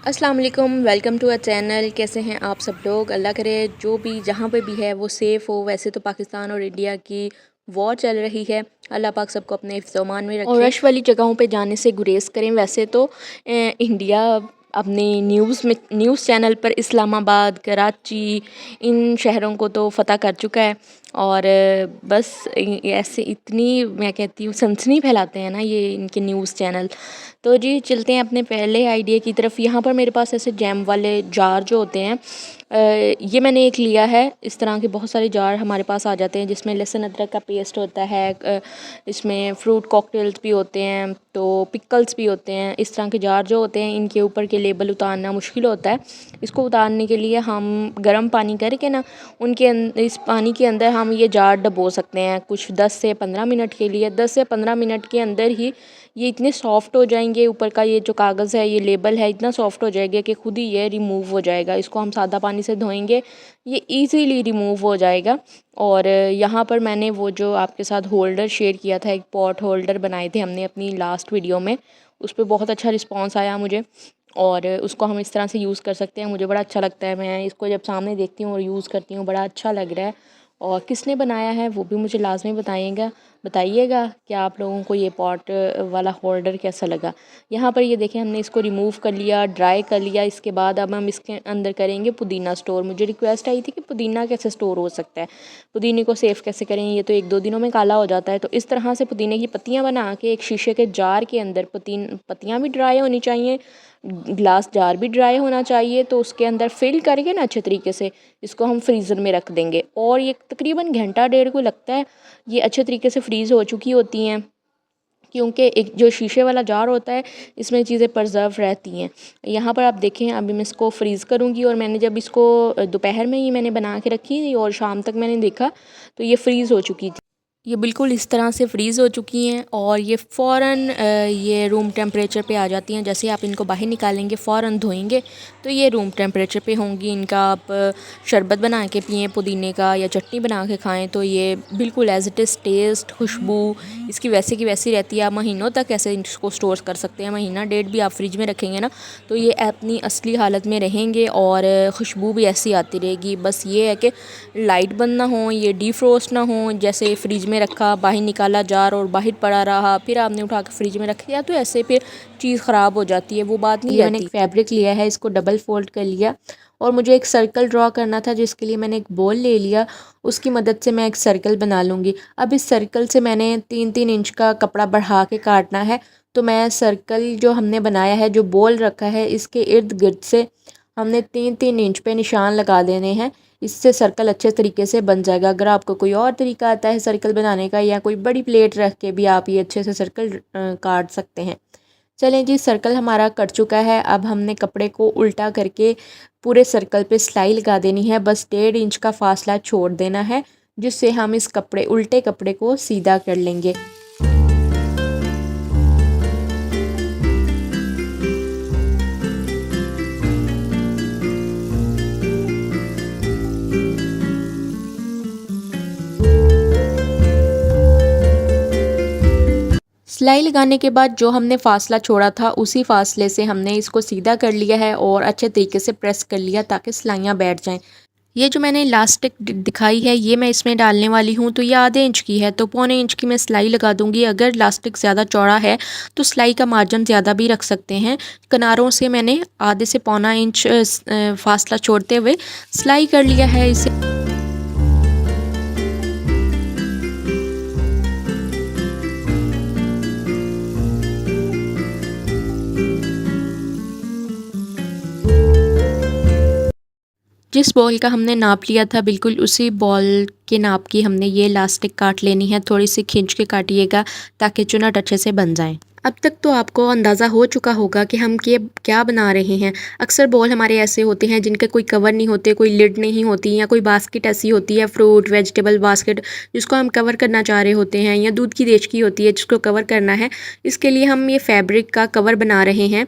अस्सलाम वालेकुम, welcome to a channel. कैसे हैं आप सब लोग? अल्लाह करे जो भी जहाँ पे भी है वो सेफ़ हो। वैसे तो पाकिस्तान और इंडिया की वॉर चल रही है, अल्लाह पाक सबको अपने हिफ्ज़-ओ-अमान में रखे और रश वाली जगहों पे जाने से गुरेज़ करें। वैसे तो इंडिया अपने न्यूज़ चैनल पर इस्लामाबाद, कराची इन शहरों को तो फ़तह कर चुका है और बस ऐसे इतनी मैं कहती हूँ सनसनी फैलाते हैं ना ये इनके न्यूज़ चैनल। तो जी चलते हैं अपने पहले आइडिया की तरफ। यहाँ पर मेरे पास ऐसे जैम वाले जार जो होते हैं, ये मैंने एक लिया है। इस तरह के बहुत सारे जार हमारे पास आ जाते हैं जिसमें लहसुन अदरक का पेस्ट होता है, इसमें फ्रूट कॉकटेल्स भी होते हैं, तो पिकल्स भी होते हैं। इस तरह के जार जो होते हैं इनके ऊपर के लेबल उतारना मुश्किल होता है। इसको उतारने के लिए हम गर्म पानी करके ना इस पानी के अंदर हम ये जार डबो सकते हैं कुछ 10 से 15 मिनट के लिए। 10 से 15 मिनट के अंदर ही ये इतने सॉफ्ट हो जाएंगे, ऊपर का ये जो कागज़ है, ये लेबल है, इतना सॉफ्ट हो जाएगा कि खुद ही ये रिमूव हो जाएगा। इसको हम सादा पानी से धोएंगे, ये इजीली रिमूव हो जाएगा। और यहाँ पर मैंने वो जो आपके साथ होल्डर शेयर किया था, एक पॉट होल्डर बनाए थे हमने अपनी लास्ट वीडियो में, उस पर बहुत अच्छा रिस्पॉन्स आया मुझे और उसको हम इस तरह से यूज़ कर सकते हैं। मुझे बड़ा अच्छा लगता है, मैं इसको जब सामने देखती हूँ और यूज़ करती हूँ बड़ा अच्छा लग रहा है। और किसने बनाया है वो भी मुझे लाजमी बताइएगा कि आप लोगों को ये पॉट वाला होल्डर कैसा लगा। यहाँ पर ये देखें हमने इसको रिमूव कर लिया, ड्राई कर लिया। इसके बाद अब हम इसके अंदर करेंगे पुदीना स्टोर। मुझे रिक्वेस्ट आई थी कि पुदीना कैसे स्टोर हो सकता है, पुदीने को सेफ़ कैसे करें, ये तो 1-2 दिनों में काला हो जाता है। तो इस तरह से पुदीने की पत्तियाँ बना के एक शीशे के जार के अंदर, पत्तियाँ भी ड्राई होनी चाहिए, ग्लास जार भी ड्राई होना चाहिए, तो उसके अंदर फिल करके ना अच्छे तरीके से इसको हम फ्रीज़र में रख देंगे। और ये तकरीबन घंटा डेढ़ को लगता है ये अच्छे तरीके से फ्रीज़ हो चुकी होती हैं, क्योंकि एक जो शीशे वाला जार होता है इसमें चीज़ें प्रिजर्व रहती हैं। यहाँ पर आप देखें अभी मैं इसको फ्रीज़ करूँगी और मैंने जब इसको दोपहर में ही मैंने बना के रखी थी और शाम तक मैंने देखा तो ये फ्रीज़ हो चुकी थी। ये बिल्कुल इस तरह से फ्रीज़ हो चुकी हैं और ये फ़ौरन ये रूम टेम्परेचर पे आ जाती हैं। जैसे आप इनको बाहर निकालेंगे, फ़ौरन धोएंगे तो ये रूम टेम्परेचर पे होंगी। इनका आप शरबत बना के पिएँ पुदीने का या चटनी बना के खाएं तो ये बिल्कुल एज़ इट इज़ टेस्ट, खुशबू इसकी वैसे की वैसी रहती है। आप महीनों तक ऐसे इसको स्टोर कर सकते हैं, महीना डेढ़ भी आप फ्रिज में रखेंगे ना तो ये अपनी असली हालत में रहेंगे और खुशबू भी ऐसी आती रहेगी। बस ये है कि लाइट बंद ना हो, ये डीफ्रोस्ट ना हो। जैसे फ्रिज में रखा, बाहर निकाला जार और बाहर पड़ा रहा, फिर आपने उठा के फ्रिज में रख दिया तो ऐसे फिर चीज़ ख़राब हो जाती है, वो बात नहीं रहती। मैंने एक फैब्रिक लिया है, इसको डबल फोल्ड कर लिया और मुझे एक सर्कल ड्रॉ करना था जिसके लिए मैंने एक बॉल ले लिया। उसकी मदद से मैं एक सर्कल बना लूँगी। अब इस सर्कल से मैंने 3-3 इंच का कपड़ा बढ़ा के काटना है। तो मैं सर्कल जो हमने बनाया है, जो बॉल रखा है, इसके इर्द गिर्द से हमने 3-3 इंच पे निशान लगा देने हैं। इससे सर्कल अच्छे तरीके से बन जाएगा। अगर आपको कोई और तरीका आता है सर्कल बनाने का या कोई बड़ी प्लेट रख के भी आप ये अच्छे से सर्कल काट सकते हैं। चलें जी, सर्कल हमारा कट चुका है। अब हमने कपड़े को उल्टा करके पूरे सर्कल पे सिलाई लगा देनी है। बस 1.5 इंच का फासला छोड़ देना है जिससे हम इस उल्टे कपड़े को सीधा कर लेंगे। सिलाई लगाने के बाद जो हमने फासला छोड़ा था उसी फासले से हमने इसको सीधा कर लिया है और अच्छे तरीके से प्रेस कर लिया ताकि सिलाइयाँ बैठ जाएं। ये जो मैंने इलास्टिक दिखाई है ये मैं इसमें डालने वाली हूँ, तो ये आधे इंच की है, तो पौने इंच की मैं सिलाई लगा दूंगी। अगर इलास्टिक ज़्यादा चौड़ा है तो सिलाई का मार्जिन ज़्यादा भी रख सकते हैं। किनारों से मैंने आधे से पौना इंच फासला छोड़ते हुए सिलाई कर लिया है इसे। जिस बॉल का हमने नाप लिया था बिल्कुल उसी बॉल के नाप की हमने ये इलास्टिक काट लेनी है। थोड़ी सी खींच के काटिएगा ताकि चुनट अच्छे से बन जाए। अब तक तो आपको अंदाज़ा हो चुका होगा कि हम क्या बना रहे हैं। अक्सर बॉल हमारे ऐसे होते हैं जिनके कोई कवर नहीं होते, कोई लिड नहीं होती, या कोई बास्केट ऐसी होती है, फ्रूट वेजिटेबल बास्केट, जिसको हम कवर करना चाह रहे होते हैं, या दूध की देचकी होती है जिसको कवर करना है। इसके लिए हम ये फैब्रिक का कवर बना रहे हैं।